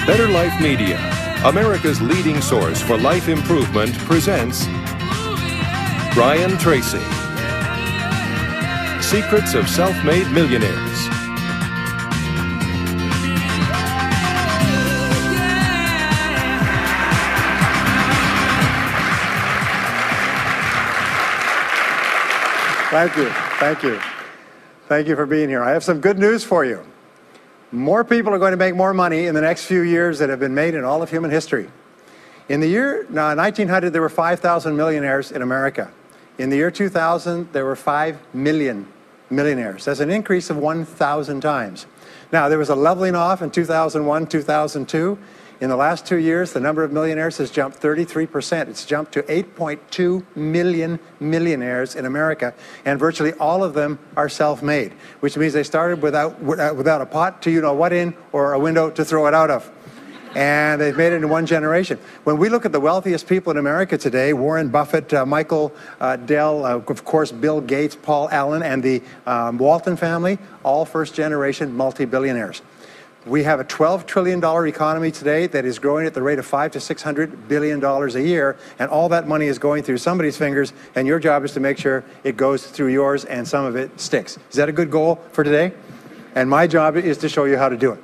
Better Life Media, America's leading source for life improvement, presents Brian Tracy. Secrets of Self-Made Millionaires. Thank you. Thank you. Thank you for being here. I have some good news for you. More people are going to make more money in the next few years than have been made in all of human history. In the year 1900, there were 5,000 millionaires in America. In the year 2000, there were 5 million millionaires. That's an increase of 1,000 times. Now, there was a leveling off in 2001, 2002. In the last 2 years, the number of millionaires has jumped 33%. It's jumped to 8.2 million millionaires in America, and virtually all of them are self-made, which means they started without a pot to you-know-what in or a window to throw it out of. And they've made it in one generation. When we look at the wealthiest people in America today, Warren Buffett, Michael Dell, of course, Bill Gates, Paul Allen, and the Walton family, all first-generation multi-billionaires. We have a $12 trillion economy today that is growing at the rate of $500 to $600 billion a year, and all that money is going through somebody's fingers, and your job is to make sure it goes through yours and some of it sticks. Is that a good goal for today? And my job is to show you how to do it.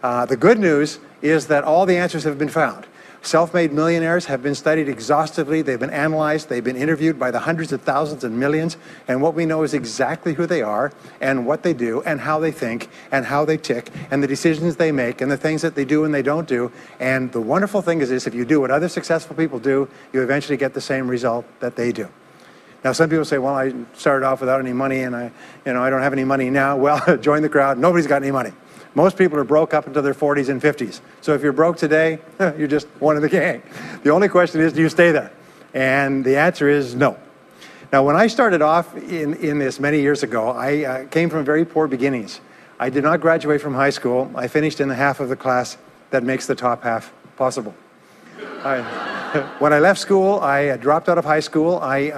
The good news is that all the answers have been found. Self-made millionaires have been studied exhaustively. They've been analyzed. They've been interviewed by the hundreds of thousands and millions. And what we know is exactly who they are and what they do and how they think and how they tick and the decisions they make and the things that they do and they don't do. And the wonderful thing is this: if you do what other successful people do, you eventually get the same result that they do. Now, some people say, well, I started off without any money and I don't have any money now. Well, join the crowd. Nobody's got any money. Most people are broke up until their 40s and 50s. So if you're broke today, you're just one of the gang. The only question is, do you stay there? And the answer is no. Now, when I started off in this many years ago, I came from very poor beginnings. I did not graduate from high school. I finished in the half of the class that makes the top half possible. When I left school, I dropped out of high school. I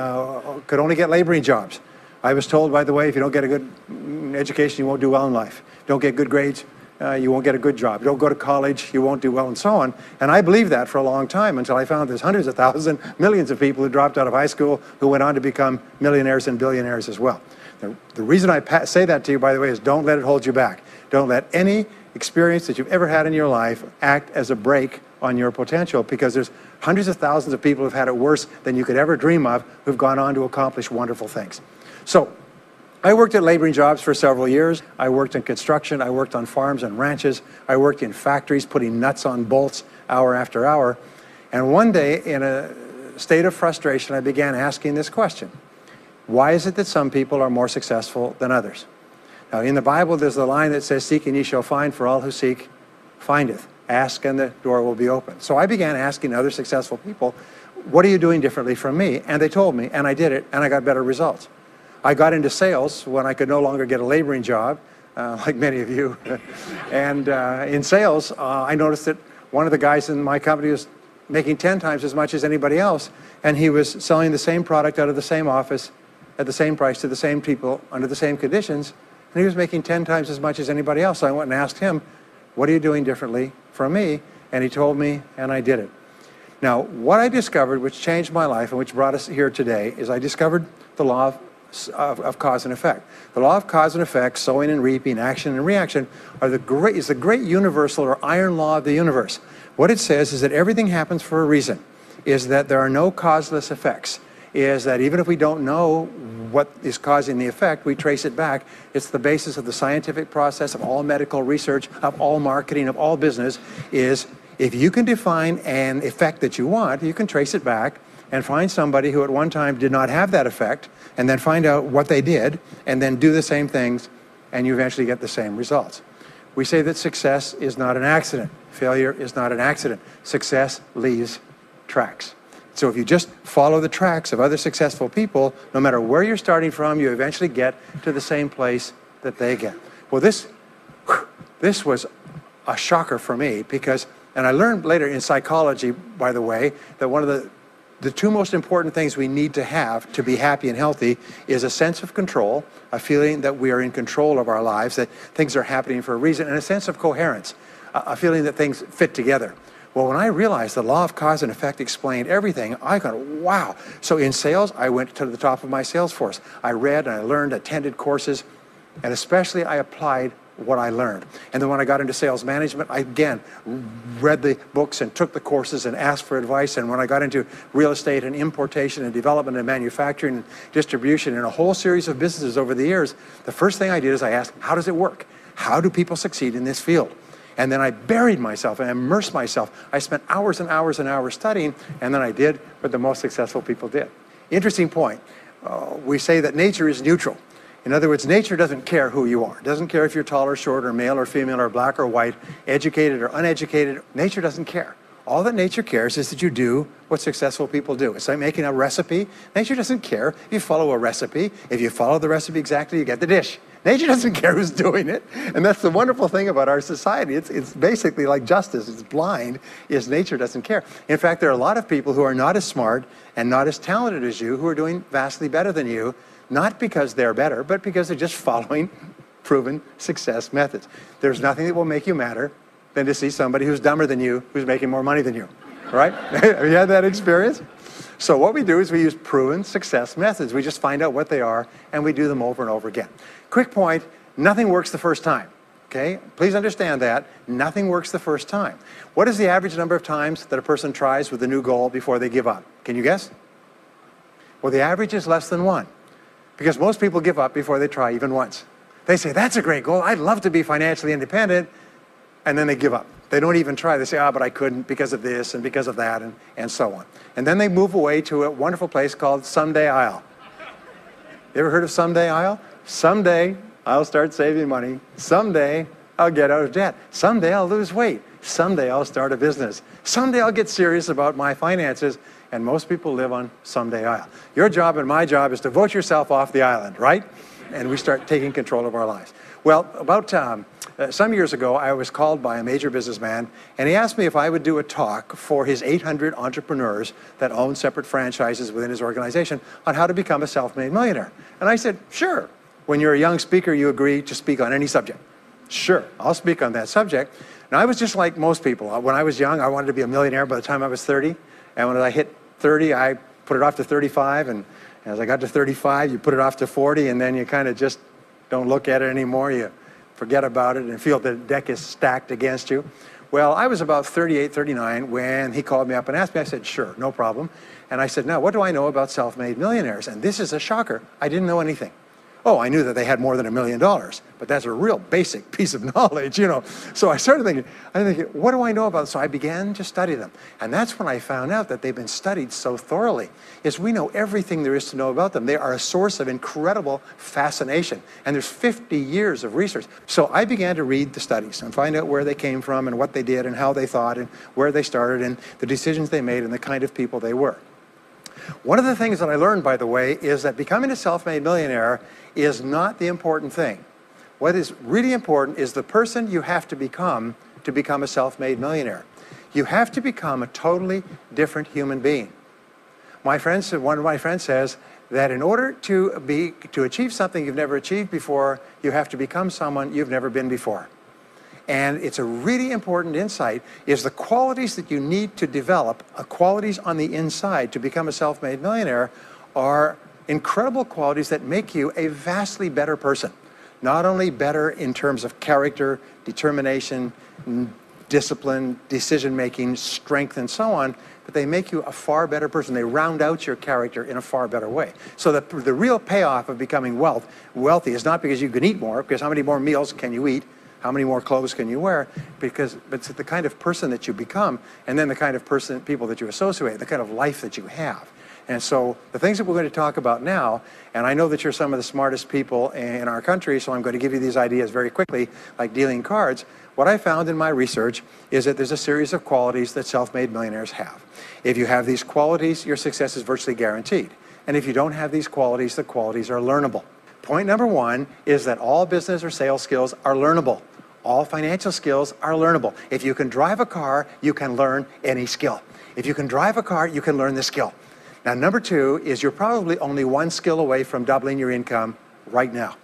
could only get laboring jobs. I was told, by the way, if you don't get a good education, you won't do well in life. Don't get good grades, you won't get a good job. Don't go to college, you won't do well, and so on. And I believed that for a long time until I found there's hundreds of thousands, millions of people who dropped out of high school who went on to become millionaires and billionaires as well. The reason I say that to you, by the way, is don't let it hold you back. Don't let any experience that you've ever had in your life act as a brake on your potential, because there's hundreds of thousands of people who've had it worse than you could ever dream of, who've gone on to accomplish wonderful things. So, I worked at laboring jobs for several years. I worked in construction. I worked on farms and ranches. I worked in factories putting nuts on bolts hour after hour. And one day, in a state of frustration, I began asking this question: why is it that some people are more successful than others? Now, in the Bible, there's the line that says, "Seek and ye shall find, for all who seek findeth. Ask and the door will be open." So I began asking other successful people, what are you doing differently from me? And they told me, and I did it, and I got better results. I got into sales when I could no longer get a laboring job, like many of you. And in sales, I noticed that one of the guys in my company was making 10 times as much as anybody else, and he was selling the same product out of the same office at the same price to the same people under the same conditions, and he was making 10 times as much as anybody else. So I went and asked him, what are you doing differently from me? And he told me, and I did it. Now, what I discovered, which changed my life and which brought us here today, is I discovered the law of cause and effect. The law of cause and effect, sowing and reaping, action and reaction, is the great universal or iron law of the universe. What it says is that everything happens for a reason, is that there are no causeless effects, is that even if we don't know what is causing the effect, we trace it back. It's the basis of the scientific process, of all medical research, of all marketing, of all business, is if you can define an effect that you want, you can trace it back and find somebody who at one time did not have that effect, and then find out what they did, and then do the same things, and you eventually get the same results. We say that success is not an accident. Failure is not an accident. Success leaves tracks. So if you just follow the tracks of other successful people, no matter where you're starting from, you eventually get to the same place that they get. Well, this was a shocker for me, because, and I learned later in psychology, by the way, that one of the two most important things we need to have to be happy and healthy is a sense of control, a feeling that we are in control of our lives, that things are happening for a reason, and a sense of coherence. a feeling that things fit together. Well, when I realized the law of cause and effect explained everything, I thought, wow. So in sales, I went to the top of my sales force. I read and I learned, attended courses, and especially I applied what I learned. And then when I got into sales management, I again read the books and took the courses and asked for advice. And when I got into real estate and importation and development and manufacturing and distribution and a whole series of businesses over the years, the first thing I did is I asked, how does it work? How do people succeed in this field? And then I buried myself and immersed myself. I spent hours and hours and hours studying, and then I did what the most successful people did. Interesting point. We say that nature is neutral. In other words, nature doesn't care who you are. It doesn't care if you're tall or short or male or female or black or white, educated or uneducated. Nature doesn't care. All that nature cares is that you do what successful people do. It's like making a recipe. Nature doesn't care if you follow a recipe. If you follow the recipe exactly, you get the dish. Nature doesn't care who's doing it. And that's the wonderful thing about our society. It's basically like justice. It's blind, is nature doesn't care. In fact, there are a lot of people who are not as smart and not as talented as you who are doing vastly better than you, not because they're better, but because they're just following proven success methods. There's nothing that will make you madder than to see somebody who's dumber than you, who's making more money than you, right? Have you had that experience? So what we do is we use proven success methods. We just find out what they are, and we do them over and over again. Quick point, nothing works the first time, okay? Please understand that. Nothing works the first time. What is the average number of times that a person tries with a new goal before they give up? Can you guess? Well, the average is less than 1, because most people give up before they try even once. They say, that's a great goal. I'd love to be financially independent, and then they give up. They don't even try. They say, but I couldn't because of this and because of that and so on. And then they move away to a wonderful place called Someday I'll. You ever heard of Someday I'll? Someday I'll start saving money. Someday I'll get out of debt. Someday I'll lose weight. Someday I'll start a business. Someday I'll get serious about my finances. And most people live on Someday I'll. Your job and my job is to vote yourself off the island, right? And we start taking control of our lives. Well, about some years ago, I was called by a major businessman, and he asked me if I would do a talk for his 800 entrepreneurs that own separate franchises within his organization on how to become a self-made millionaire. And I said, sure. When you're a young speaker, you agree to speak on any subject. Sure, I'll speak on that subject. Now, I was just like most people. When I was young, I wanted to be a millionaire by the time I was 30. And when I hit 30, I put it off to 35. And as I got to 35, you put it off to 40, and then you kind of just don't look at it anymore. You forget about it and feel the deck is stacked against you. Well, I was about 38, 39 when he called me up and asked me. I said, sure, no problem. And I said, now, what do I know about self-made millionaires? And this is a shocker. I didn't know anything. Oh, I knew that they had more than $1 million, but that's a real basic piece of knowledge, you know. So I started thinking, what do I know about them? So I began to study them. And that's when I found out that they've been studied so thoroughly, is we know everything there is to know about them. They are a source of incredible fascination. And there's 50 years of research. So I began to read the studies and find out where they came from and what they did and how they thought and where they started and the decisions they made and the kind of people they were. One of the things that I learned, by the way, is that becoming a self-made millionaire is not the important thing. What is really important is the person you have to become a self-made millionaire. You have to become a totally different human being. One of my friends says that in order to achieve something you've never achieved before, you have to become someone you've never been before. And it's a really important insight, is the qualities that you need to develop, qualities on the inside to become a self-made millionaire, are incredible qualities that make you a vastly better person. Not only better in terms of character, determination, discipline, decision-making, strength, and so on, but they make you a far better person. They round out your character in a far better way. So the real payoff of becoming wealthy is not because you can eat more, because how many more meals can you eat? How many more clothes can you wear? But it's the kind of person that you become, and then the kind of people that you associate, the kind of life that you have. And so the things that we're going to talk about now, and I know that you're some of the smartest people in our country, so I'm going to give you these ideas very quickly, like dealing cards. What I found in my research is that there's a series of qualities that self-made millionaires have. If you have these qualities, your success is virtually guaranteed. And if you don't have these qualities, the qualities are learnable. Point number one is that all business or sales skills are learnable. All financial skills are learnable. If you can drive a car, you can learn any skill. If you can drive a car, you can learn the skill. Now, number two is you're probably only one skill away from doubling your income right now.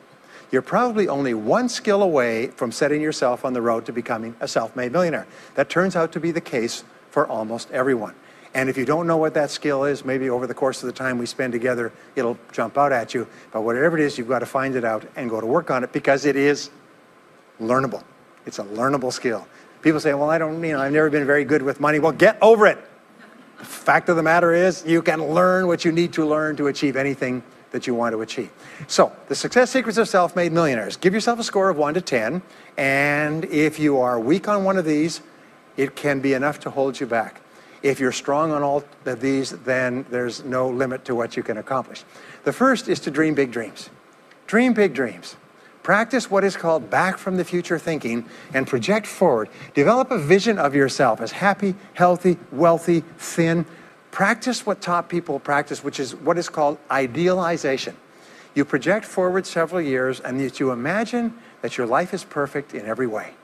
you're probably only one skill away from setting yourself on the road to becoming a self-made millionaire. That turns out to be the case for almost everyone. And if you don't know what that skill is, maybe over the course of the time we spend together, it'll jump out at you. But whatever it is, you've got to find it out and go to work on it, because it is learnable. It's a learnable skill. People say, well, I've never been very good with money. Well, get over it. The fact of the matter is, you can learn what you need to learn to achieve anything that you want to achieve. So, the success secrets of self-made millionaires. Give yourself a score of 1 to 10, and if you are weak on one of these, it can be enough to hold you back. If you're strong on all of these, then there's no limit to what you can accomplish. The first is to dream big dreams. Dream big dreams. Practice what is called back from the future thinking and project forward. Develop a vision of yourself as happy, healthy, wealthy, thin. Practice what top people practice, which is what is called idealization. You project forward several years and that you imagine that your life is perfect in every way.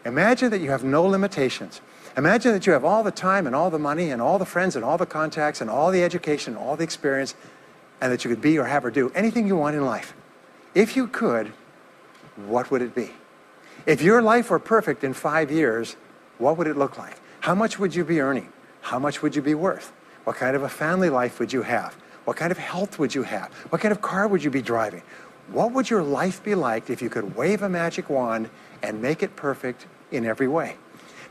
Imagine that you have no limitations. Imagine that you have all the time and all the money and all the friends and all the contacts and all the education and all the experience, and that you could be or have or do anything you want in life. If you could, what would it be? If your life were perfect in 5 years, what would it look like? How much would you be earning? How much would you be worth? What kind of a family life would you have? What kind of health would you have? What kind of car would you be driving? What would your life be like if you could wave a magic wand and make it perfect in every way?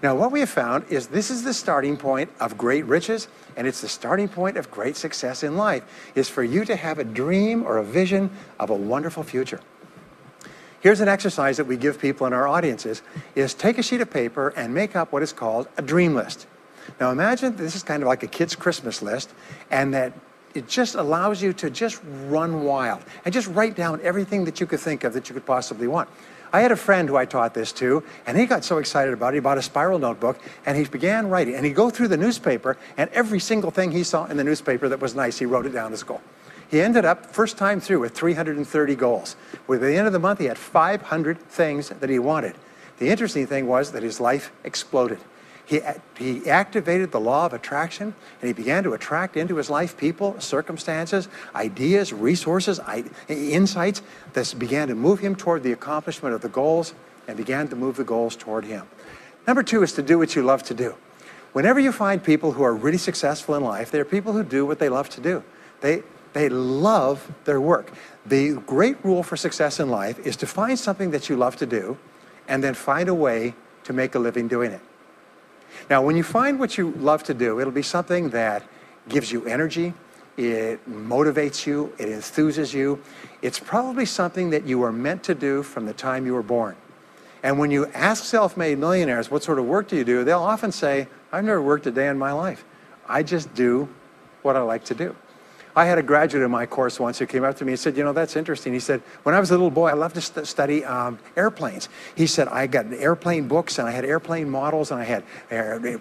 Now, what we have found is this is the starting point of great riches, and it's the starting point of great success in life, is for you to have a dream or a vision of a wonderful future. Here's an exercise that we give people in our audiences, is take a sheet of paper and make up what is called a dream list. Now imagine this is kind of like a kid's Christmas list, and that it just allows you to just run wild and just write down everything that you could think of that you could possibly want. I had a friend who I taught this to, and he got so excited about it, he bought a spiral notebook, and he began writing. And he'd go through the newspaper, and every single thing he saw in the newspaper that was nice, he wrote it down as a goal. He ended up, first time through, with 330 goals. With the end of the month, he had 500 things that he wanted. The interesting thing was that his life exploded. He activated the law of attraction, and he began to attract into his life people, circumstances, ideas, resources, insights that began to move him toward the accomplishment of the goals and began to move the goals toward him. Number 2 is to do what you love to do. Whenever you find people who are really successful in life, they're people who do what they love to do. They love their work. The great rule for success in life is to find something that you love to do and then find a way to make a living doing it. Now, when you find what you love to do, it'll be something that gives you energy, it motivates you, it enthuses you. It's probably something that you were meant to do from the time you were born. And when you ask self-made millionaires, what sort of work do you do? They'll often say, I've never worked a day in my life. I just do what I like to do. I had a graduate in my course once who came up to me and said, you know, that's interesting. He said, when I was a little boy, I loved to study airplanes. He said, I got airplane books, and I had airplane models, and I had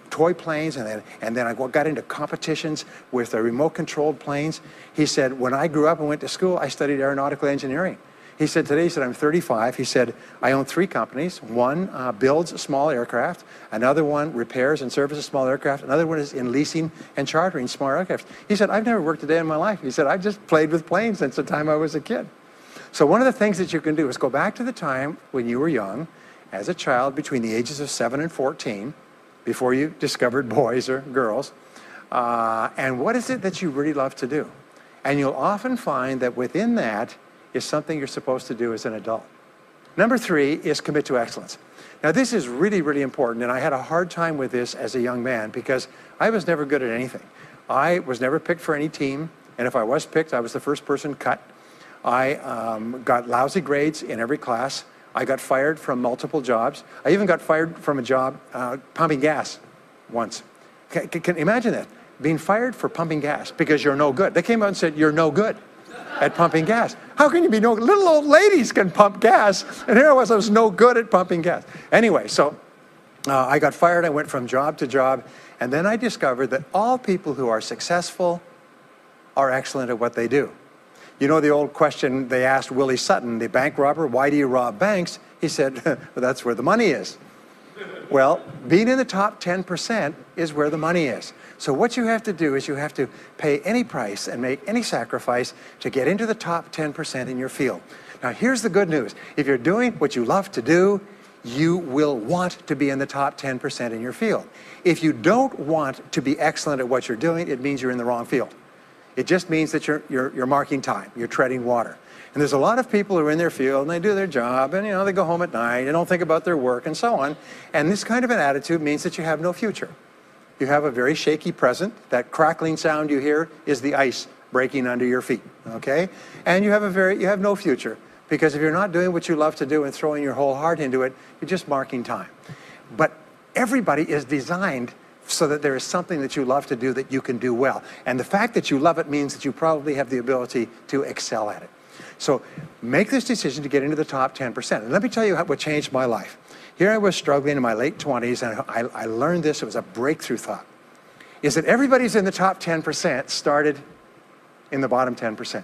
toy planes, and then I got into competitions with remote-controlled planes. He said, when I grew up and went to school, I studied aeronautical engineering. He said, today, he said, I'm 35. He said, I own 3 companies. One builds a small aircraft. Another one repairs and services small aircraft. Another one is in leasing and chartering small aircraft. He said, I've never worked a day in my life. He said, I've just played with planes since the time I was a kid. So one of the things that you can do is go back to the time when you were young, as a child between the ages of 7 and 14, before you discovered boys or girls, and what is it that you really love to do? And you'll often find that within that is something you're supposed to do as an adult. Number 3 is commit to excellence. Now this is really, really important, and I had a hard time with this as a young man because I was never good at anything. I was never picked for any team, and if I was picked, I was the first person cut. I got lousy grades in every class. I got fired from multiple jobs. I even got fired from a job pumping gas once. Can you imagine that? Being fired for pumping gas because you're no good. They came out and said, you're no good at pumping gas. How can you be no good? Little old ladies can pump gas, and here I was no good at pumping gas. Anyway, so I got fired. I went from job to job, and then I discovered that all people who are successful are excellent at what they do. You know the old question they asked Willie Sutton, the bank robber, why do you rob banks? He said, well, that's where the money is. Well, being in the top 10% is where the money is. So what you have to do is you have to pay any price and make any sacrifice to get into the top 10% in your field. Now, here's the good news. If you're doing what you love to do, you will want to be in the top 10% in your field. If you don't want to be excellent at what you're doing, it means you're in the wrong field. It just means that you're marking time, you're treading water. And there's a lot of people who are in their field and they do their job and they go home at night and don't think about their work and so on. And this kind of an attitude means that you have no future. You have a very shaky present. That crackling sound you hear is the ice breaking under your feet, okay? And you have no future, because if you're not doing what you love to do and throwing your whole heart into it, you're just marking time. But everybody is designed so that there is something that you love to do that you can do well. And the fact that you love it means that you probably have the ability to excel at it. So make this decision to get into the top 10%. And let me tell you what changed my life. Here I was struggling in my late 20s, and I learned this. It was a breakthrough thought. Is that everybody's in the top 10% started in the bottom 10%.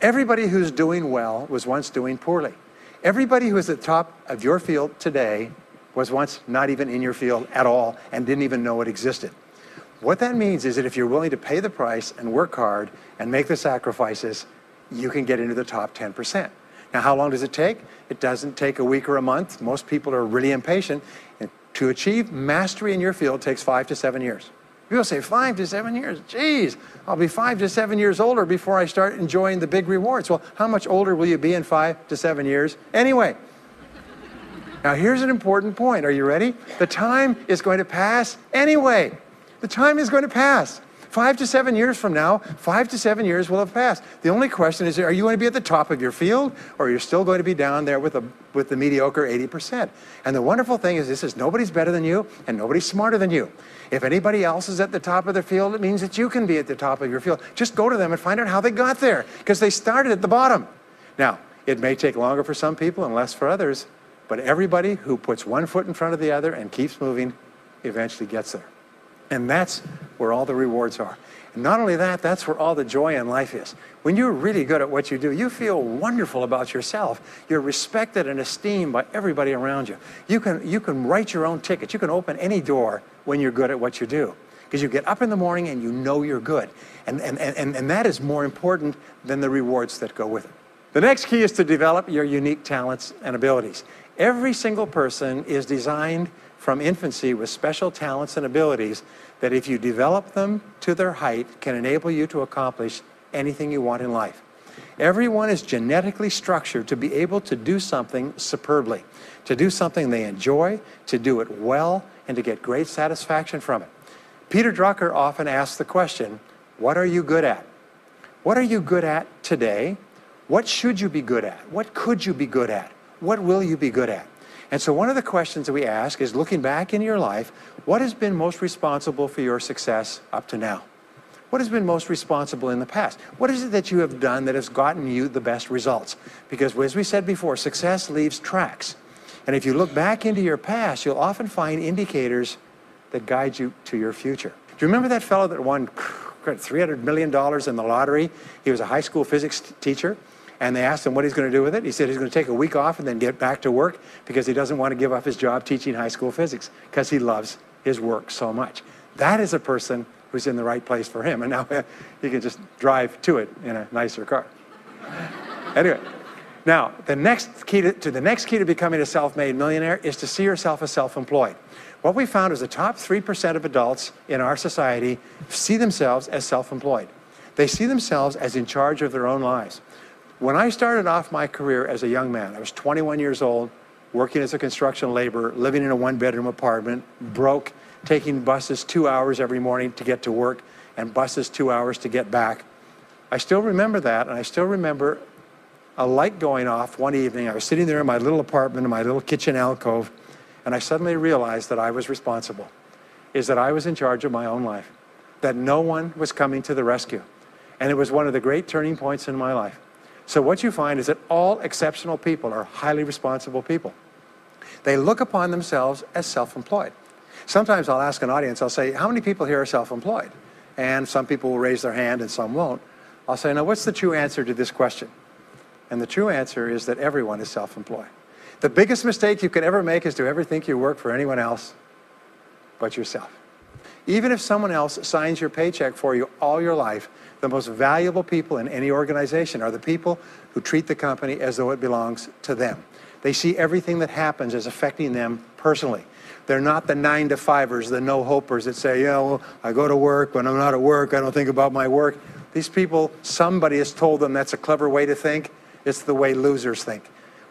Everybody who's doing well was once doing poorly. Everybody who is at the top of your field today was once not even in your field at all and didn't even know it existed. What that means is that if you're willing to pay the price and work hard and make the sacrifices, you can get into the top 10%. Now, how long does it take? It doesn't take a week or a month. Most people are really impatient. And to achieve mastery in your field takes 5 to 7 years. People say 5 to 7 years. Geez, I'll be 5 to 7 years older before I start enjoying the big rewards. Well, how much older will you be in 5 to 7 years anyway? Now, here's an important point. Are you ready? The time is going to pass anyway. The time is going to pass. 5 to 7 years from now, 5 to 7 years will have passed. The only question is, are you going to be at the top of your field, or are you still going to be down there with the mediocre 80%? And the wonderful thing is this is nobody's better than you, and nobody's smarter than you. If anybody else is at the top of their field, it means that you can be at the top of your field. Just go to them and find out how they got there, because they started at the bottom. Now, it may take longer for some people and less for others, but everybody who puts one foot in front of the other and keeps moving eventually gets there. And that's where all the rewards are. And not only that, that's where all the joy in life is. When you're really good at what you do, you feel wonderful about yourself. You're respected and esteemed by everybody around you. You can write your own ticket. You can open any door when you're good at what you do. Because you get up in the morning and you know you're good. And that is more important than the rewards that go with it. The next key is to develop your unique talents and abilities. Every single person is designed from infancy with special talents and abilities that, if you develop them to their height, can enable you to accomplish anything you want in life. Everyone is genetically structured to be able to do something superbly, to do something they enjoy, to do it well, and to get great satisfaction from it. Peter Drucker often asks the question, what are you good at? What are you good at today? What should you be good at? What could you be good at? What will you be good at? And so one of the questions that we ask is, looking back in your life, what has been most responsible for your success up to now? What has been most responsible in the past? What is it that you have done that has gotten you the best results? Because as we said before, success leaves tracks. And if you look back into your past, you'll often find indicators that guide you to your future. Do you remember that fellow that won $300 million in the lottery? He was a high school physics teacher. And they asked him what he's going to do with it. He said he's going to take a week off and then get back to work, because he doesn't want to give up his job teaching high school physics, because he loves his work so much. That is a person who's in the right place for him. And now he can just drive to it in a nicer car. Anyway, now the next key to becoming a self-made millionaire is to see yourself as self-employed. What we found is the top 3% of adults in our society see themselves as self-employed. They see themselves as in charge of their own lives. When I started off my career as a young man, I was 21 years old, working as a construction laborer, living in a one-bedroom apartment, broke, taking buses 2 hours every morning to get to work, and buses 2 hours to get back. I still remember that, and I still remember a light going off one evening. I was sitting there in my little apartment, in my little kitchen alcove, and I suddenly realized that I was responsible, that I was in charge of my own life, that no one was coming to the rescue. And it was one of the great turning points in my life. So what you find is that all exceptional people are highly responsible people. They look upon themselves as self-employed. Sometimes I'll ask an audience, I'll say, how many people here are self-employed? And some people will raise their hand and some won't. I'll say, now what's the true answer to this question? And the true answer is that everyone is self-employed. The biggest mistake you could ever make is to ever think you work for anyone else but yourself. Even if someone else signs your paycheck for you all your life, The most valuable people in any organization are the people who treat the company as though it belongs to them. They see everything that happens as affecting them personally. They're not the 9-to-5ers, the no-hopers that say, yeah, well, I go to work. When I'm not at work, I don't think about my work. These people, somebody has told them that's a clever way to think. It's the way losers think.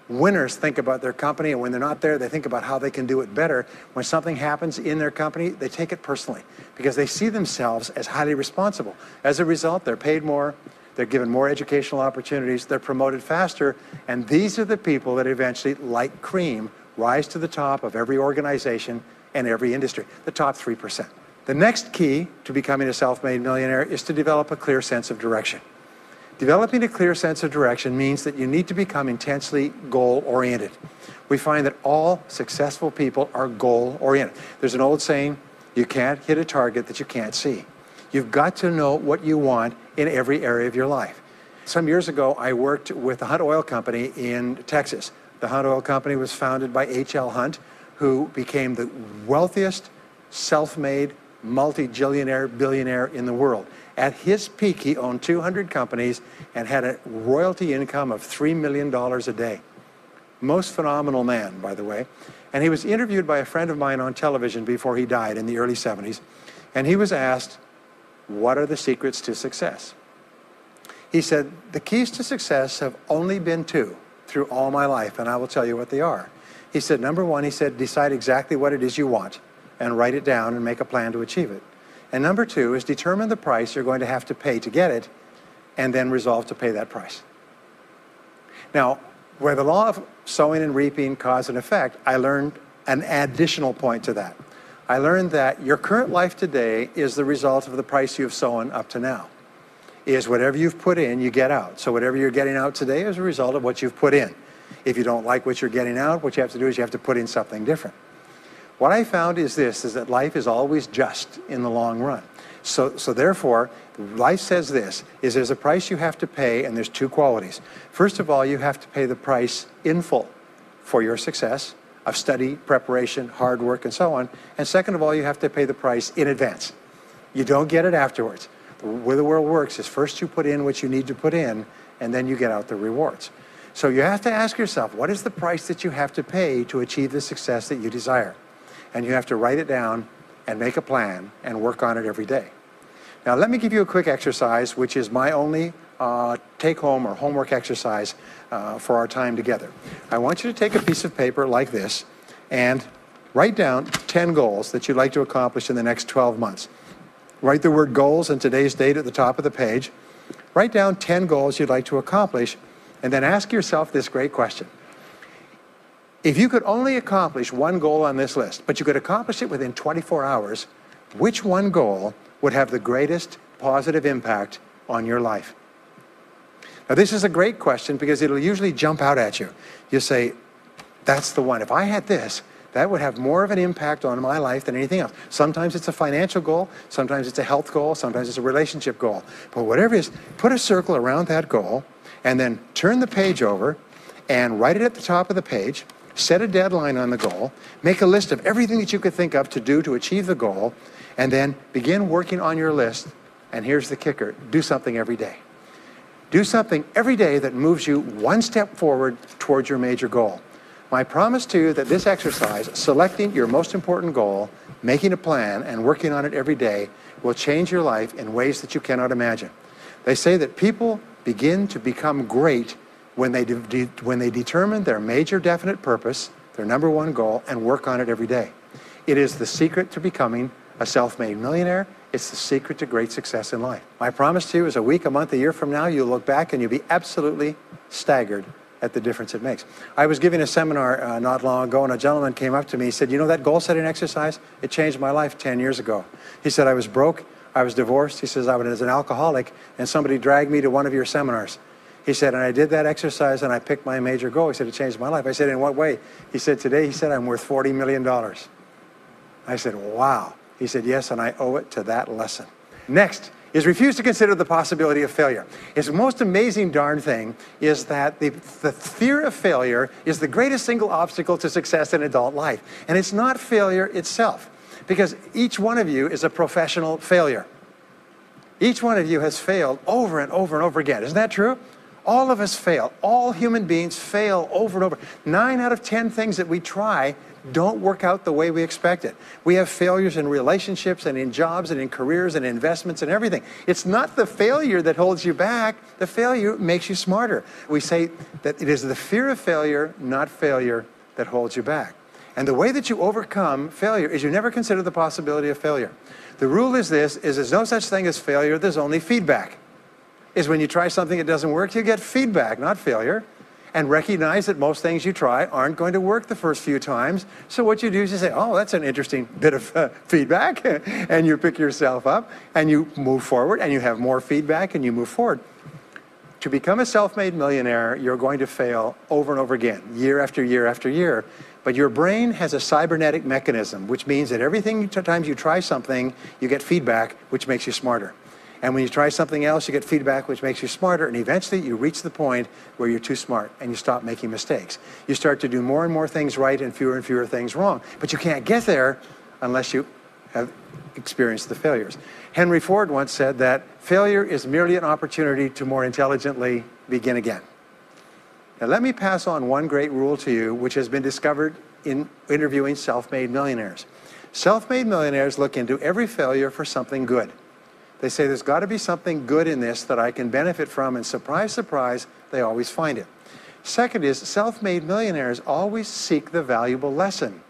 Winners think about their company, and when they're not there, they think about how they can do it better. When something happens in their company, they take it personally because they see themselves as highly responsible. As a result, they're paid more, they're given more educational opportunities, they're promoted faster, and these are the people that eventually, like cream, rise to the top of every organization and every industry, the top 3%. The next key to becoming a self-made millionaire is to develop a clear sense of direction. Developing a clear sense of direction means that you need to become intensely goal-oriented. We find that all successful people are goal-oriented. There's an old saying, you can't hit a target that you can't see. You've got to know what you want in every area of your life. Some years ago, I worked with the Hunt Oil Company in Texas. The Hunt Oil Company was founded by H.L. Hunt, who became the wealthiest, self-made, multi-jillionaire billionaire in the world. At his peak, he owned 200 companies and had a royalty income of $3 million a day. Most phenomenal man, by the way. And he was interviewed by a friend of mine on television before he died in the early 70s. And he was asked, what are the secrets to success? He said, the keys to success have only been two through all my life, and I will tell you what they are. He said, number one, he said, decide exactly what it is you want and write it down and make a plan to achieve it. And number two is determine the price you're going to have to pay to get it and then resolve to pay that price. Now, where the law of sowing and reaping cause and effect, I learned an additional point to that. I learned that your current life today is the result of the price you've sown up to now. Is whatever you've put in, you get out. So whatever you're getting out today is a result of what you've put in. If you don't like what you're getting out, what you have to do is you have to put in something different. What I found is this, is that life is always just in the long run. So therefore, life says this, is there's a price you have to pay, and there's two qualities. First of all, you have to pay the price in full for your success of study, preparation, hard work, and so on. And second of all, you have to pay the price in advance. You don't get it afterwards. The way the world works is first you put in what you need to put in, and then you get out the rewards. So you have to ask yourself, what is the price that you have to pay to achieve the success that you desire? And you have to write it down and make a plan and work on it every day. Now let me give you a quick exercise, which is my only take-home or homework exercise for our time together. I want you to take a piece of paper like this and write down 10 goals that you'd like to accomplish in the next 12 months. Write the word goals and today's date at the top of the page. Write down 10 goals you'd like to accomplish, and then ask yourself this great question. If you could only accomplish one goal on this list, but you could accomplish it within 24 hours, which one goal would have the greatest positive impact on your life? Now, this is a great question because it'll usually jump out at you. You say, that's the one. If I had this, that would have more of an impact on my life than anything else. Sometimes it's a financial goal, sometimes it's a health goal, sometimes it's a relationship goal. But whatever it is, put a circle around that goal and then turn the page over and write it at the top of the page, set a deadline on the goal, make a list of everything that you could think of to do to achieve the goal, and then begin working on your list. And here's the kicker, do something every day. Do something every day that moves you one step forward towards your major goal. My promise to you that this exercise, selecting your most important goal, making a plan, and working on it every day, will change your life in ways that you cannot imagine. They say that people begin to become great when they determine their major definite purpose, their number one goal, and work on it every day. It is the secret to becoming a self-made millionaire. It's the secret to great success in life. My promise to you is a week, a month, a year from now, you'll look back and you'll be absolutely staggered at the difference it makes. I was giving a seminar not long ago, and a gentleman came up to me. He said, you know that goal-setting exercise? It changed my life 10 years ago. He said, I was broke, I was divorced. He says, I was an alcoholic, and somebody dragged me to one of your seminars. He said, and I did that exercise, and I picked my major goal. He said, it changed my life. I said, in what way? He said, today, he said, I'm worth $40 million. I said, wow. He said, yes, and I owe it to that lesson. Next is refuse to consider the possibility of failure. It's the most amazing darn thing is that the fear of failure is the greatest single obstacle to success in adult life. And it's not failure itself, because each one of you is a professional failure. Each one of you has failed over and over and over again. Isn't that true? All of us fail. All human beings fail over and over. 9 out of 10 things that we try don't work out the way we expected. We have failures in relationships and in jobs and in careers and investments and everything. It's not the failure that holds you back. The failure makes you smarter. We say that it is the fear of failure, not failure, that holds you back. And the way that you overcome failure is you never consider the possibility of failure. The rule is this, is there's no such thing as failure, there's only feedback. Is when you try something that doesn't work, you get feedback, not failure. And recognize that most things you try aren't going to work the first few times. So what you do is you say, oh, that's an interesting bit of feedback. And you pick yourself up and you move forward and you have more feedback and you move forward. To become a self-made millionaire, you're going to fail over and over again, year after year after year. But your brain has a cybernetic mechanism, which means that every time you try something, you get feedback, which makes you smarter. And when you try something else, you get feedback, which makes you smarter. And eventually, you reach the point where you're too smart and you stop making mistakes. You start to do more and more things right and fewer things wrong. But you can't get there unless you have experienced the failures. Henry Ford once said that failure is merely an opportunity to more intelligently begin again. Now, let me pass on one great rule to you, which has been discovered in interviewing self-made millionaires. Self-made millionaires look into every failure for something good. They say, there's got to be something good in this that I can benefit from, and surprise, surprise, they always find it. Second is, self-made millionaires always seek the valuable lesson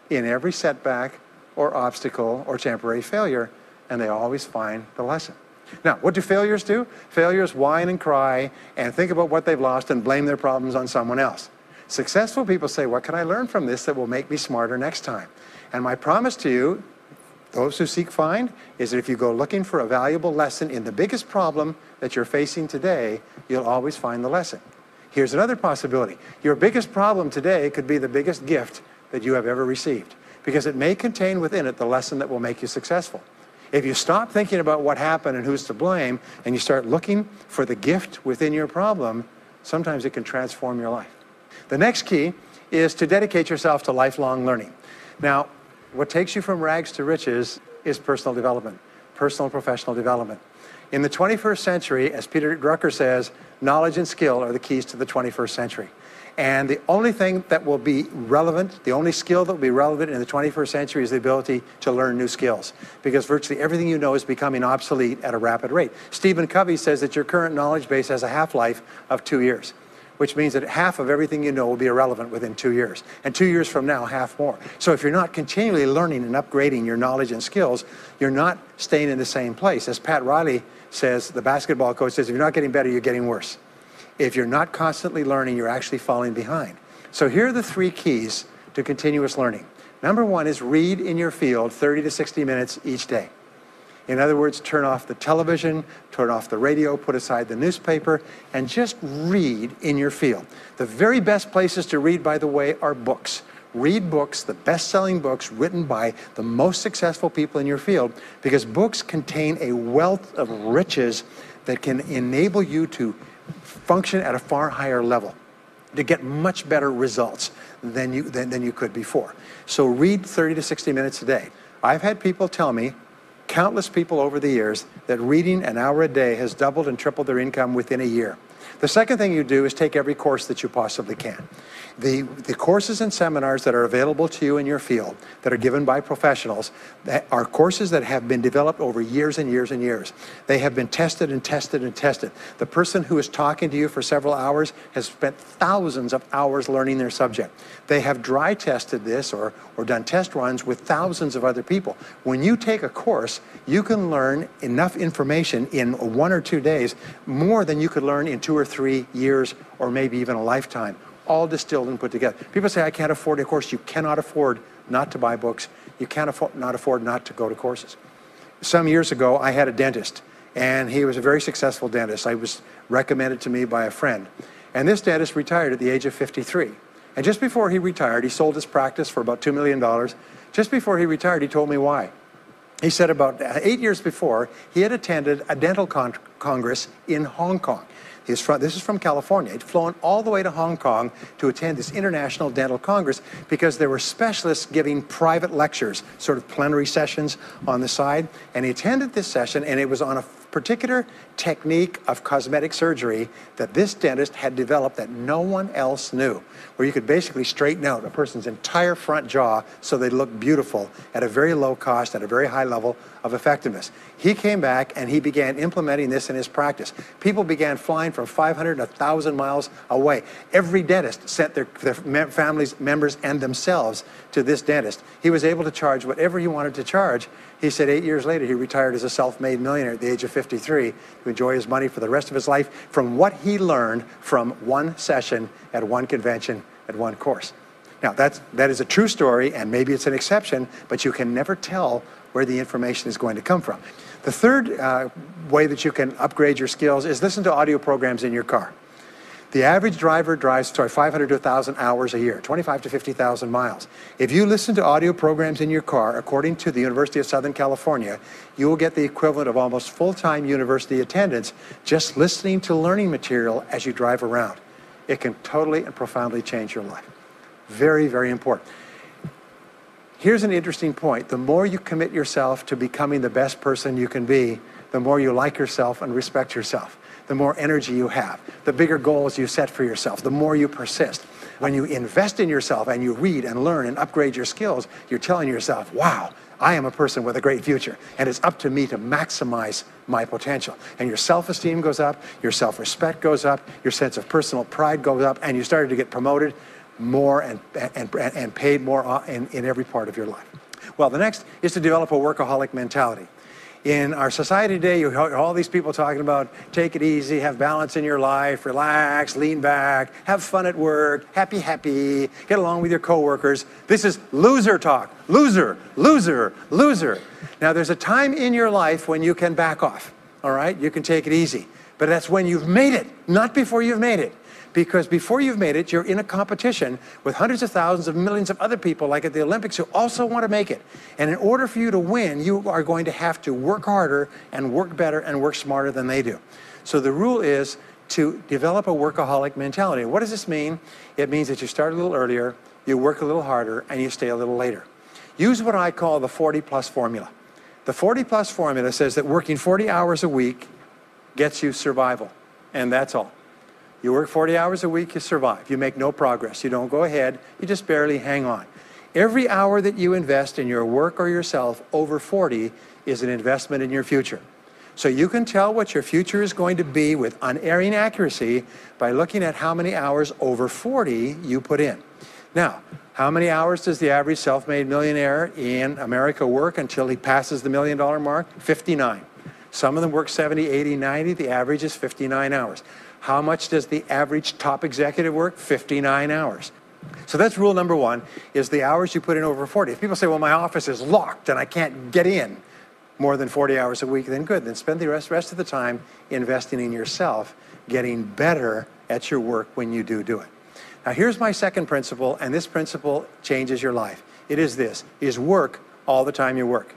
in every setback or obstacle or temporary failure, and they always find the lesson. Now, what do failures do? Failures whine and cry and think about what they've lost and blame their problems on someone else. Successful people say, what can I learn from this that will make me smarter next time? And my promise to you, those who seek find, is that if you go looking for a valuable lesson in the biggest problem that you're facing today, you'll always find the lesson. Here's another possibility. Your biggest problem today could be the biggest gift that you have ever received, because it may contain within it the lesson that will make you successful. If you stop thinking about what happened and who's to blame, and you start looking for the gift within your problem, sometimes it can transform your life. The next key is to dedicate yourself to lifelong learning. Now, what takes you from rags to riches is personal development, personal and professional development. In the 21st century, as Peter Drucker says, knowledge and skill are the keys to the 21st century. And the only thing that will be relevant, the only skill that will be relevant in the 21st century is the ability to learn new skills, because virtually everything you know is becoming obsolete at a rapid rate. Stephen Covey says that your current knowledge base has a half-life of 2 years, which means that half of everything you know will be irrelevant within 2 years. And 2 years from now, half more. So if you're not continually learning and upgrading your knowledge and skills, you're not staying in the same place. As Pat Riley says, the basketball coach says, if you're not getting better, you're getting worse. If you're not constantly learning, you're actually falling behind. So here are the 3 keys to continuous learning. Number 1 is read in your field 30 to 60 minutes each day. In other words, turn off the television, turn off the radio, put aside the newspaper, and just read in your field. The very best places to read, by the way, are books. Read books, the best-selling books written by the most successful people in your field, because books contain a wealth of riches that can enable you to function at a far higher level, to get much better results than you could before. So read 30 to 60 minutes a day. I've had people tell me, countless people over the years, that reading an hour a day has doubled and tripled their income within a year. The second thing you do is take every course that you possibly can. The courses and seminars that are available to you in your field that are given by professionals are courses that have been developed over years and years and years. They have been tested and tested and tested. The person who is talking to you for several hours has spent thousands of hours learning their subject. They have dry tested this or done test runs with thousands of other people. When you take a course, you can learn enough information in 1 or 2 days, more than you could learn in 2 or 3 years or maybe even a lifetime, all distilled and put together. People say, I can't afford a course. You cannot afford not to buy books. You can't afford not to go to courses. Some years ago, I had a dentist, and he was a very successful dentist. I was recommended to me by a friend. And this dentist retired at the age of 53. And just before he retired, he sold his practice for about $2 million. Just before he retired, he told me why. He said about 8 years before, he had attended a dental congress in Hong Kong. This is from California. He'd flown all the way to Hong Kong to attend this international dental congress because there were specialists giving private lectures, sort of plenary sessions on the side. And he attended this session, and it was on particular technique of cosmetic surgery that this dentist had developed that no one else knew, where you could basically straighten out a person's entire front jaw so they look beautiful at a very low cost, at a very high level of effectiveness. He came back and he began implementing this in his practice. People began flying from 500 to 1,000 miles away. Every dentist sent their families, members, and themselves to this dentist. He was able to charge whatever he wanted to charge. He said 8 years later, he retired as a self-made millionaire at the age of 53 to enjoy his money for the rest of his life from what he learned from one session at one convention at one course. Now, that is a true story, and maybe it's an exception, but you can never tell where the information is going to come from. The third way that you can upgrade your skills is listen to audio programs in your car. The average driver drives 500 to 1,000 hours a year, 25 to 50,000 miles. If you listen to audio programs in your car, according to the University of Southern California, you will get the equivalent of almost full-time university attendance just listening to learning material as you drive around. It can totally and profoundly change your life. Very, very important. Here's an interesting point. The more you commit yourself to becoming the best person you can be, the more you like yourself and respect yourself. The more energy you have, the bigger goals you set for yourself, the more you persist. When you invest in yourself and you read and learn and upgrade your skills, you're telling yourself, wow, I am a person with a great future, and it's up to me to maximize my potential. And your self-esteem goes up, your self-respect goes up, your sense of personal pride goes up, and you started to get promoted more and paid more in every part of your life. Well, the next is to develop a workaholic mentality. In our society today, you hear all these people talking about take it easy, have balance in your life, relax, lean back, have fun at work, happy, get along with your coworkers. This is loser talk. Loser, loser, loser. Now, there's a time in your life when you can back off, all right? You can take it easy. But that's when you've made it, not before you've made it. Because before you've made it, you're in a competition with hundreds of thousands of millions of other people, like at the Olympics, who also want to make it. And in order for you to win, you are going to have to work harder and work better and work smarter than they do. So the rule is to develop a workaholic mentality. What does this mean? It means that you start a little earlier, you work a little harder, and you stay a little later. Use what I call the 40-plus formula. The 40-plus formula says that working 40 hours a week gets you survival, and that's all. You work 40 hours a week, you survive. You make no progress. You don't go ahead. You just barely hang on. Every hour that you invest in your work or yourself over 40 is an investment in your future. So you can tell what your future is going to be with unerring accuracy by looking at how many hours over 40 you put in. Now, how many hours does the average self-made millionaire in America work until he passes the $1 million mark? 59. Some of them work 70, 80, 90. The average is 59 hours. How much does the average top executive work? 59 hours. So that's rule number one, is the hours you put in over 40. If people say, well, my office is locked and I can't get in more than 40 hours a week, then good. Then spend the rest of the time investing in yourself, getting better at your work when you do it. Now, here's my second principle, and this principle changes your life. It is this, is work all the time you work.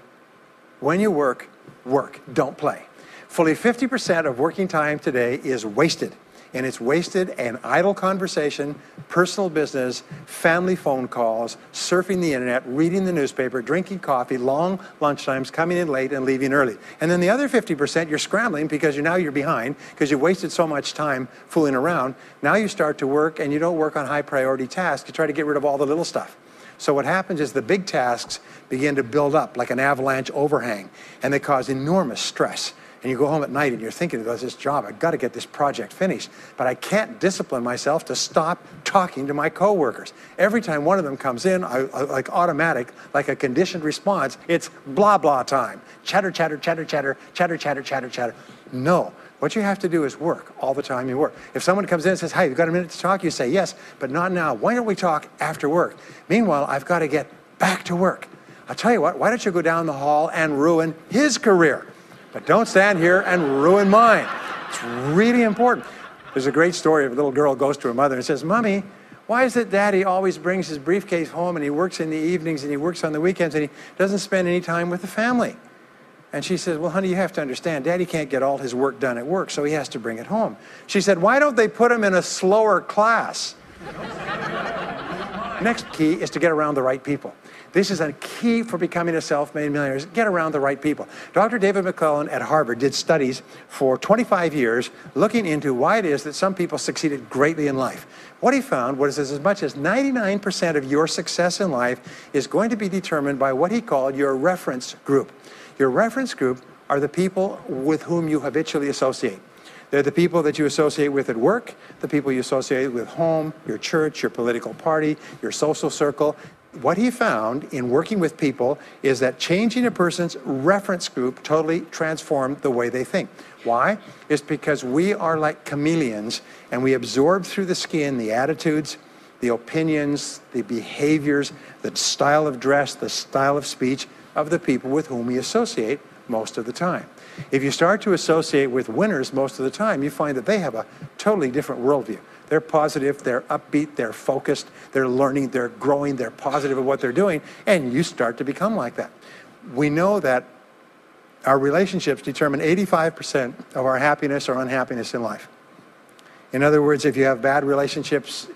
When you work, work, don't play. Fully 50% of working time today is wasted, and it's wasted in idle conversation, personal business, family phone calls, surfing the internet, reading the newspaper, drinking coffee, long lunchtimes, coming in late and leaving early. And then the other 50%, you're scrambling because you're behind because you wasted so much time fooling around. Now you start to work, and you don't work on high priority tasks. You try to get rid of all the little stuff. So what happens is the big tasks begin to build up like an avalanche overhang, and they cause enormous stress. And you go home at night and you're thinking about this job, I've got to get this project finished, but I can't discipline myself to stop talking to my coworkers. Every time one of them comes in, I like automatic, like a conditioned response, it's blah, blah time. Chatter, chatter, chatter, chatter, chatter, chatter, chatter, chatter. No, what you have to do is work all the time you work. If someone comes in and says, hey, you've got a minute to talk, you say, yes, but not now. Why don't we talk after work? Meanwhile, I've got to get back to work. I'll tell you what, why don't you go down the hall and ruin his career? But don't stand here and ruin mine. It's really important. There's a great story of a little girl goes to her mother and says, Mommy, why is it Daddy always brings his briefcase home and he works in the evenings and he works on the weekends and he doesn't spend any time with the family? And she says, well, honey, you have to understand, Daddy can't get all his work done at work, so he has to bring it home. She said, why don't they put him in a slower class? Next key is to get around the right people. This is a key for becoming a self-made millionaire, is get around the right people. Dr. David McClellan at Harvard did studies for 25 years looking into why it is that some people succeeded greatly in life. What he found was as much as 99% of your success in life is going to be determined by what he called your reference group. Your reference group are the people with whom you habitually associate. They're the people that you associate with at work, the people you associate with home, your church, your political party, your social circle. What he found in working with people is that changing a person's reference group totally transformed the way they think. Why? It's because we are like chameleons, and we absorb through the skin the attitudes, the opinions, the behaviors, the style of dress, the style of speech of the people with whom we associate most of the time. If you start to associate with winners most of the time, you find that they have a totally different worldview. They're positive, they're upbeat, they're focused, they're learning, they're growing, they're positive at what they're doing, and you start to become like that. We know that our relationships determine 85% of our happiness or unhappiness in life. In other words, if you have bad relationships,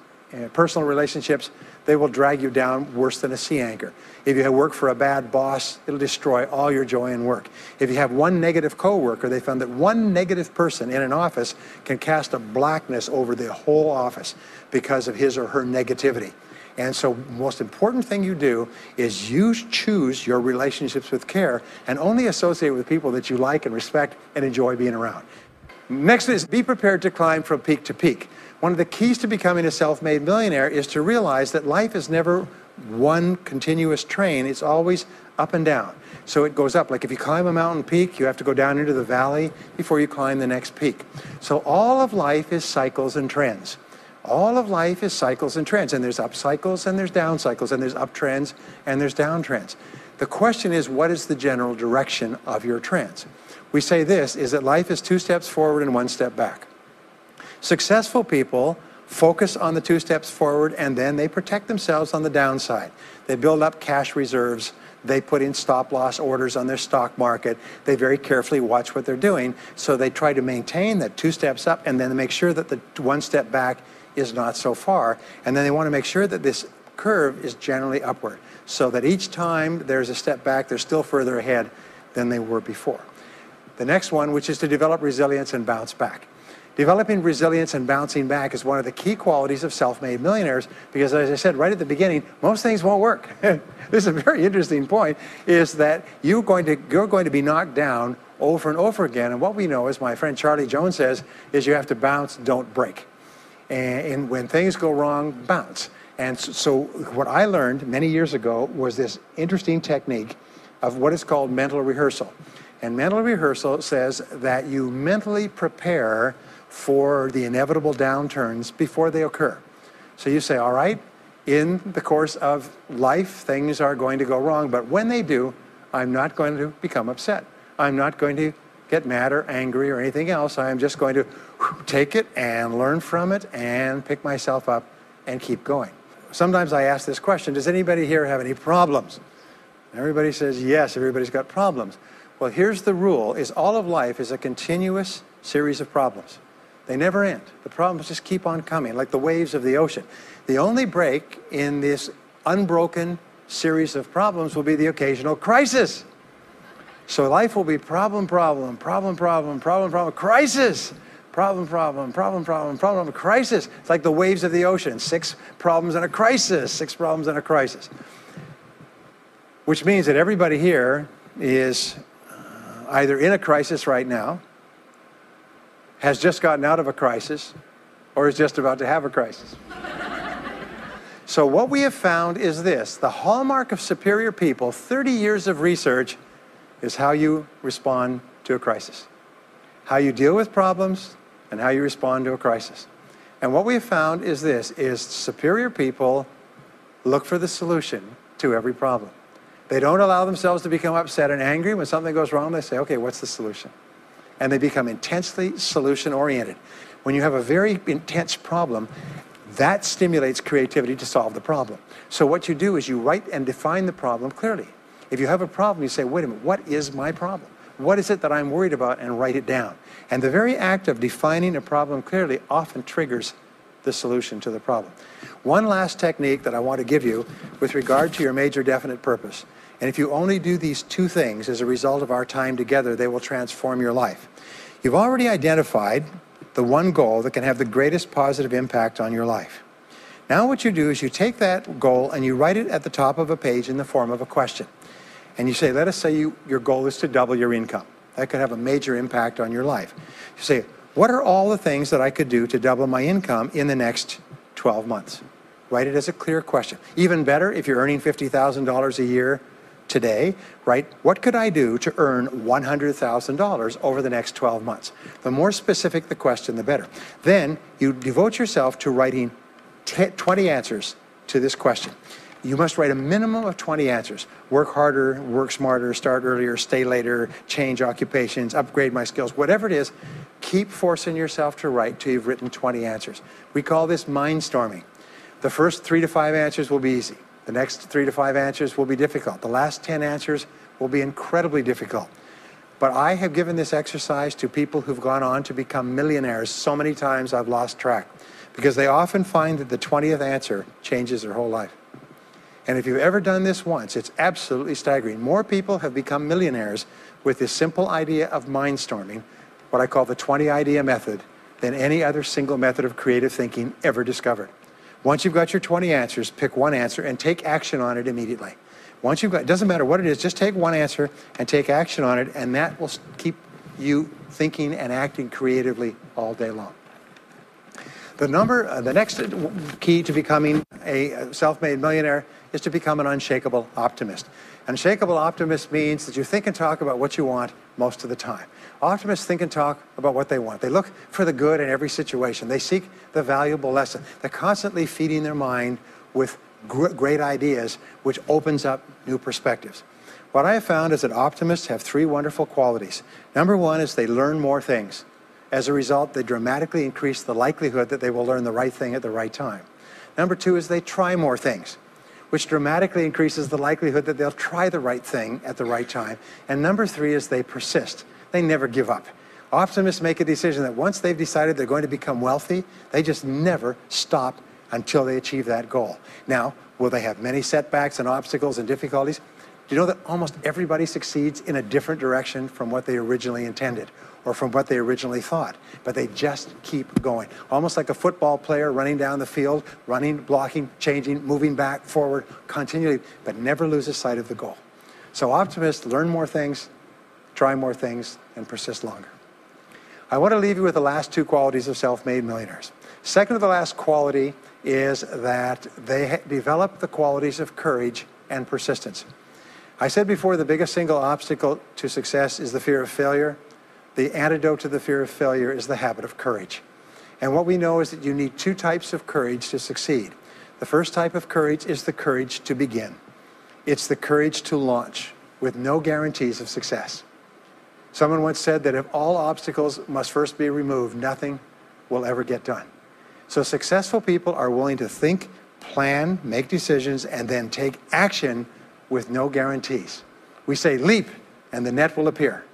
personal relationships, they will drag you down worse than a sea anchor. If you work for a bad boss, it'll destroy all your joy in work. If you have one negative coworker, they found that one negative person in an office can cast a blackness over the whole office because of his or her negativity. And so the most important thing you do is you choose your relationships with care and only associate with people that you like and respect and enjoy being around. Next is be prepared to climb from peak to peak. One of the keys to becoming a self-made millionaire is to realize that life is never one continuous train. It's always up and down. So it goes up. Like if you climb a mountain peak, you have to go down into the valley before you climb the next peak. So all of life is cycles and trends. All of life is cycles and trends. And there's up cycles and there's down cycles and there's up trends and there's down trends. The question is, what is the general direction of your trends? We say this, is that life is 2 steps forward and 1 step back. Successful people focus on the 2 steps forward and then they protect themselves on the downside. They build up cash reserves. They put in stop loss orders on their stock market. They very carefully watch what they're doing. So they try to maintain that 2 steps up and then make sure that the 1 step back is not so far. And then they want to make sure that this curve is generally upward so that each time there's a step back, they're still further ahead than they were before. The next one, which is to develop resilience and bounce back. Developing resilience and bouncing back is one of the key qualities of self-made millionaires because, as I said right at the beginning, most things won't work. This is a very interesting point, is that you're going to be knocked down over and over again. And what we know, as my friend Charlie Jones says, is you have to bounce, don't break. And when things go wrong, bounce. And so what I learned many years ago was this interesting technique of what is called mental rehearsal. And mental rehearsal says that you mentally prepare for the inevitable downturns before they occur. So you say, all right, in the course of life, things are going to go wrong, but when they do, I'm not going to become upset. I'm not going to get mad or angry or anything else. I'm just going to take it and learn from it and pick myself up and keep going. Sometimes I ask this question, does anybody here have any problems? Everybody says yes, everybody's got problems. Well, here's the rule, is all of life is a continuous series of problems. They never end. The problems just keep on coming, like the waves of the ocean. The only break in this unbroken series of problems will be the occasional crisis. So life will be problem, problem, problem, problem, problem, problem, crisis. Problem, problem, problem, problem, problem, crisis. It's like the waves of the ocean. 6 problems and a crisis. 6 problems and a crisis. Which means that everybody here is either in a crisis right now, has just gotten out of a crisis, or is just about to have a crisis. So what we have found is this: the hallmark of superior people, 30 years of research, is how you respond to a crisis. How you deal with problems and how you respond to a crisis. And what we have found is this, is superior people look for the solution to every problem. They don't allow themselves to become upset and angry. When something goes wrong, they say, okay, what's the solution? And they become intensely solution-oriented. When you have a very intense problem, that stimulates creativity to solve the problem. So what you do is you write and define the problem clearly. If you have a problem, you say, wait a minute, what is my problem? What is it that I'm worried about? And write it down. And the very act of defining a problem clearly often triggers the solution to the problem. One last technique that I want to give you with regard to your major definite purpose. And if you only do these two things as a result of our time together, they will transform your life. You've already identified the one goal that can have the greatest positive impact on your life. Now what you do is you take that goal and you write it at the top of a page in the form of a question. And you say, let us say your goal is to double your income. That could have a major impact on your life. You say, what are all the things that I could do to double my income in the next 12 months? Write it as a clear question. Even better, if you're earning $50,000 a year today, write, what could I do to earn $100,000 over the next 12 months? The more specific the question, the better. Then you devote yourself to writing 20 answers to this question. You must write a minimum of 20 answers. Work harder, work smarter, start earlier, stay later, change occupations, upgrade my skills, whatever it is, keep forcing yourself to write till you've written 20 answers. We call this mindstorming. The first 3 to 5 answers will be easy. The next 3 to 5 answers will be difficult. The last 10 answers will be incredibly difficult. But I have given this exercise to people who've gone on to become millionaires so many times I've lost track, because they often find that the 20th answer changes their whole life. And if you've ever done this once, it's absolutely staggering. More people have become millionaires with this simple idea of mindstorming, what I call the 20 idea method, than any other single method of creative thinking ever discovered. Once you've got your 20 answers, pick one answer and take action on it immediately. Once you've got, it doesn't matter what it is, just take one answer and take action on it, and that will keep you thinking and acting creatively all day long. The next key to becoming a self-made millionaire is to become an unshakable optimist. An unshakable optimist means that you think and talk about what you want most of the time. Optimists think and talk about what they want. They look for the good in every situation. They seek the valuable lesson. They're constantly feeding their mind with great ideas, which opens up new perspectives. What I have found is that optimists have 3 wonderful qualities. Number 1 is they learn more things. As a result, they dramatically increase the likelihood that they will learn the right thing at the right time. Number 2 is they try more things, which dramatically increases the likelihood that they'll try the right thing at the right time. And number 3 is they persist. They never give up. Optimists make a decision that once they've decided they're going to become wealthy, they just never stop until they achieve that goal. Now, will they have many setbacks and obstacles and difficulties? Do you know that almost everybody succeeds in a different direction from what they originally intended or from what they originally thought? But they just keep going. Almost like a football player running down the field, running, blocking, changing, moving back, forward, continually, but never loses sight of the goal. So optimists learn more things, try more things, and persist longer. I want to leave you with the last 2 qualities of self-made millionaires. Second to the last quality is that they develop the qualities of courage and persistence. I said before, the biggest single obstacle to success is the fear of failure. The antidote to the fear of failure is the habit of courage. And what we know is that you need 2 types of courage to succeed. The first type of courage is the courage to begin. It's the courage to launch with no guarantees of success. Someone once said that if all obstacles must first be removed, nothing will ever get done. So successful people are willing to think, plan, make decisions, and then take action with no guarantees. We say leap and the net will appear.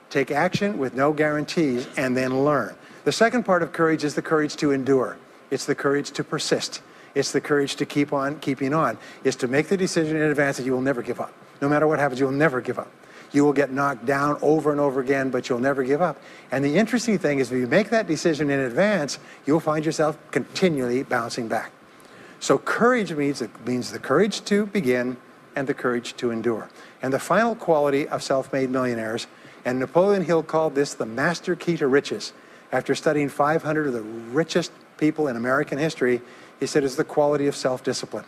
Take action with no guarantees and then learn. The second part of courage is the courage to endure. It's the courage to persist. It's the courage to keep on keeping on. It's to make the decision in advance that you will never give up. No matter what happens, you will never give up. You will get knocked down over and over again, but you'll never give up. And the interesting thing is, if you make that decision in advance, you'll find yourself continually bouncing back. So courage means the courage to begin and the courage to endure. And the final quality of self-made millionaires, and Napoleon Hill called this the master key to riches. After studying 500 of the richest people in American history, he said it's the quality of self-discipline.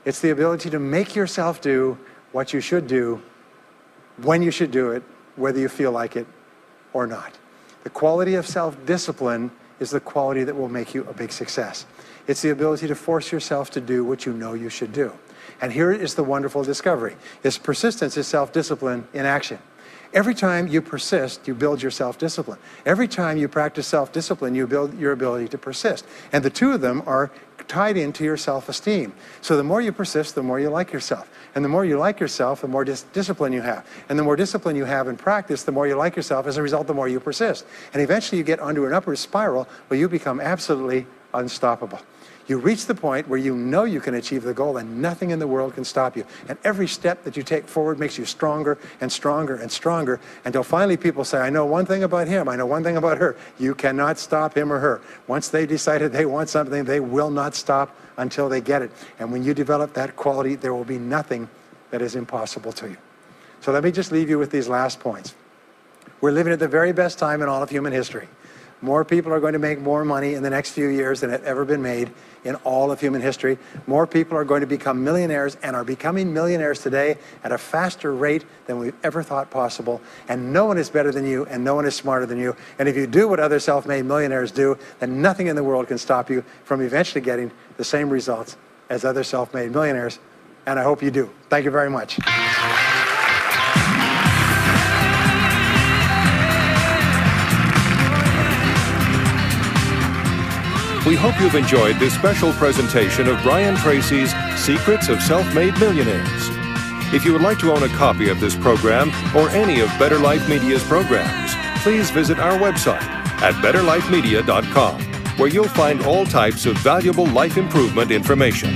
It's the ability to make yourself do what you should do, when you should do it, whether you feel like it or not. The quality of self-discipline is the quality that will make you a big success. It's the ability to force yourself to do what you know you should do. And here is the wonderful discovery. Is persistence is self-discipline in action. Every time you persist, you build your self-discipline. Every time you practice self-discipline, you build your ability to persist. And the 2 of them are tied into your self-esteem. So the more you persist, the more you like yourself. And the more you like yourself, the more discipline you have. And the more discipline you have in practice, the more you like yourself. As a result, the more you persist. And eventually you get onto an upward spiral where you become absolutely unstoppable. You reach the point where you know you can achieve the goal and nothing in the world can stop you. And every step that you take forward makes you stronger and stronger and stronger until finally people say, I know one thing about him, I know one thing about her. You cannot stop him or her. Once they decided they want something, they will not stop until they get it. And when you develop that quality, there will be nothing that is impossible to you. So let me just leave you with these last points. We're living at the very best time in all of human history. More people are going to make more money in the next few years than have ever been made in all of human history. More people are going to become millionaires and are becoming millionaires today at a faster rate than we've ever thought possible. And no one is better than you and no one is smarter than you. And if you do what other self-made millionaires do, then nothing in the world can stop you from eventually getting the same results as other self-made millionaires. And I hope you do. Thank you very much. We hope you've enjoyed this special presentation of Brian Tracy's Secrets of Self-Made Millionaires. If you would like to own a copy of this program or any of Better Life Media's programs, please visit our website at betterlifemedia.com, where you'll find all types of valuable life improvement information.